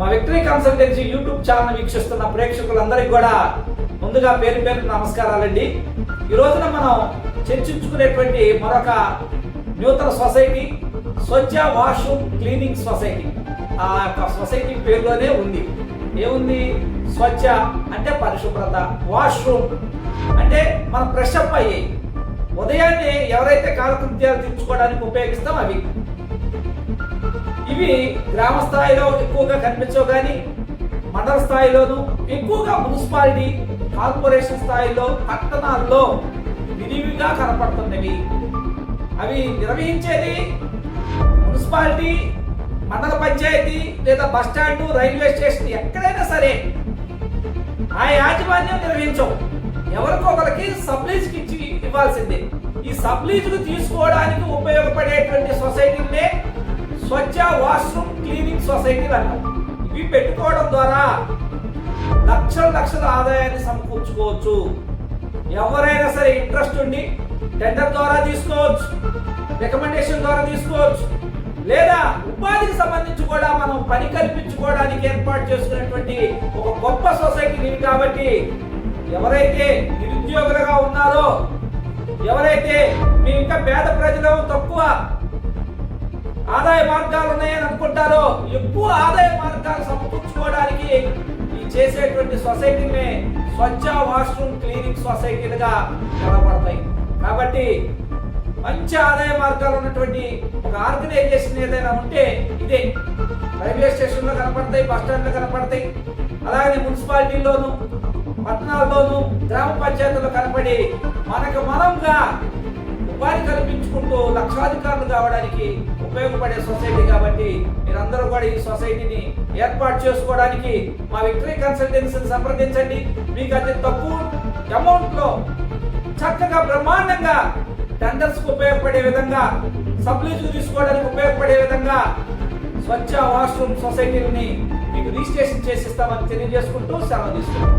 మా victory consultancy YouTube channel వీక్షిస్తున్న ప్రేక్షకులందరికీ కూడా ముందుగా పేరు పేరు నమస్కారాలండి. ఈ రోజున మనం చర్చించుకునేటువంటి మరొక నూతన సొసైటీ స్వచ్ఛ వాష్రూమ్ క్లీనింగ్ సొసైటీ. ఆ యొక్క సొసైటీ పేరులోనే ఉంది. ఏముంది? స్వచ్ఛ అంటే పరిశుభ్రత, వాష్రూమ్ అంటే మనం ఫ్రెష్ అప్ అయ్యి ఉదయాన్నే ఎవరైతే కాలకృత్యాలు తీర్చుకోవడానికి ఉపయోగిస్తాం అవి. ఇవి గ్రామ స్థాయిలో ఎక్కువగా కనిపించవు, కానీ మండల స్థాయిలోను ఎక్కువగా మున్సిపాలిటీ కార్పొరేషన్ స్థాయిలో పట్టణాల్లో విరివిగా కనపడుతున్నవి. అవి నిర్వహించేది మున్సిపాలిటీ, మండల పంచాయతీ లేదా బస్టాండ్, రైల్వే స్టేషన్ ఎక్కడైనా సరే ఆ యాజమాన్యం నిర్వహించవు. ఎవరికో ఒకరికి సబ్లీజ్కి ఇచ్చి ఇవ్వాల్సిందే. ఈ సబ్లీజ్లు తీసుకోవడానికి ఉపయోగపడేటువంటి సొసైటీలే స్వచ్ఛ వాష్రూమ్ క్లీనింగ్ సొసైటీలు అంటాం. ఇవి పెట్టుకోవడం ద్వారా లక్షల ఆదాయాన్ని సమకూర్చుకోవచ్చు. ఎవరైనా సరే ఇంట్రెస్ట్ ఉండి టెండర్ ద్వారా తీసుకోవచ్చు, రికమెండేషన్ ద్వారా తీసుకోవచ్చు, లేదా ఉపాధికి సంబంధించి కూడా మనం పని కల్పించుకోవడానికి ఏర్పాటు చేసుకునేటువంటి ఒక గొప్ప సొసైటీ ఇది. కాబట్టి ఎవరైతే నిరుద్యోగులుగా ఉన్నారో, ఎవరైతే మీ ఇంకా పేద ప్రజలు తక్కువ ఆదాయ మార్గాలు ఉన్నాయని అనుకుంటారో, ఎక్కువ ఆదాయ మార్గాలు సమకూర్చుకోవడానికి ఈ చేసేటువంటి సొసైటీనే స్వచ్ఛ వాష్రూమ్ క్లీనింగ్ సొసైటీలుగా కనబడతాయి. కాబట్టి మంచి ఆదాయ మార్గాలు ఉన్నటువంటి ఒక ఆర్గనైజేషన్ ఏదైనా ఉంటే ఇదే. రైల్వే స్టేషన్లో కనపడతాయి, బస్ స్టాండ్లో కనపడతాయి, అలాగే మున్సిపాలిటీల్లోనూ పట్టణాల్లోనూ గ్రామ పంచాయతీలో కనపడి మనంగా ఉపాధి కల్పించుకుంటూ లక్షాధికారులు కావడానికి ఉపయోగపడే సొసైటీ. కాబట్టి మీరందరూ కూడా ఈ సొసైటీని ఏర్పాటు చేసుకోవడానికి మా విక్టరీ కన్సల్టెన్సీని సంప్రదించండి. మీకు అతి తక్కువ అమౌంట్ లో చక్కగా బ్రహ్మాండంగా టెండర్స్ కు ఉపయోగపడే విధంగా, సబ్లీజ్ తీసుకోవడానికి ఉపయోగపడే విధంగా స్వచ్ఛ వాష్రూమ్ సొసైటీని మీకు రిజిస్ట్రేషన్ చేసిస్తామని తెలియజేసుకుంటూ సెలవు తీసుకుంటాం.